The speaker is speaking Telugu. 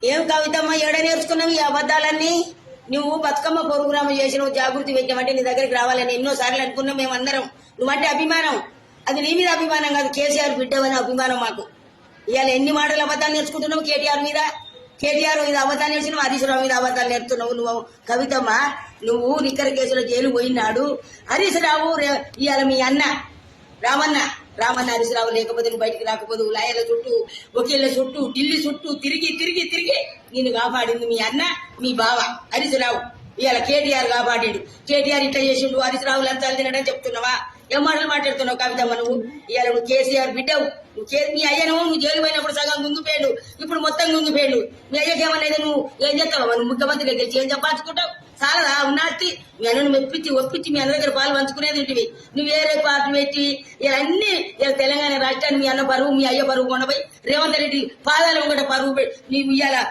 ఏం కవితమ్మ ఎడ నేర్చుకున్నావు ఈ అబద్దాలన్నీ? నువ్వు బతుకమ్మ ప్రోగ్రామ్ చేసినావు, జాగృతి పెట్టినామంటే నీ దగ్గరికి రావాలని ఎన్నోసార్లు అనుకున్నాం మేమందరం. నువ్వంటే అభిమానం, అది నీ మీద అభిమానం కాదు, కేసీఆర్ బిడ్డవని అభిమానం మాకు. ఇవాళ ఎన్ని మాటలు అబద్ధాలు నేర్చుకుంటున్నావు కేటీఆర్ మీద. కేటీఆర్ మీద అబద్ధాలు నేర్చుకున్నావు, హరీష్ రావు మీద అబద్ధాలు నేర్చుతున్నావు నువ్వు. కవితమ్మ, నువ్వు నిక్కర కేసులో జైలు పోయినాడు హరీష్ రావు. ఇవాళ మీ అన్న రామన్న హరీష్ రావు లేకపోతే నువ్వు బయటికి రాకపోదు. లాయర్ల చుట్టూ, వకీళ్ల చుట్టూ, ఢిల్లీ చుట్టూ తిరిగి తిరిగి తిరిగి నిన్ను కాపాడింది మీ అన్న, మీ బావ హరీష్ రావు. ఇవాళ కేటీఆర్ కాపాడిండు. కేటీఆర్ ఇట్లా చేసిండు, హరీష్ రావు లంచాలు తినడని చెప్తున్నావా? ఏం మాటలు మాట్లాడుతున్నావు కవితమ్మ నువ్వు? ఇవాళ నువ్వు కేసీఆర్ బిడ్డవు. మీ అయ్యను నువ్వు జైలు పోయినప్పుడు సగం గుంగిపోయాడు, ఇప్పుడు మొత్తం గుంగిపోయాడు. మీ అయ్యకి ఏమన్నా నువ్వు ఏం చేస్తావా? నువ్వు ముఖ్యమంత్రి గెలిచి ఏం చెప్పాల్చుకుంటావు? చాలదా ఉన్నట్టు మీ అన్నను మెప్పించి ఒప్పించి మీ అన్న దగ్గర పాలు పంచుకునేది ఇంటివి. నువ్వు వేరే పార్టీ పెట్టి ఇవన్నీ తెలంగాణ రాష్ట్రాన్ని మీ అన్న పరువు, మీ అయ్య పరువు ఉండబోయి రేవంత్ రెడ్డి పాదాలు ఒకటి పరువు నీవు ఇయ్యాల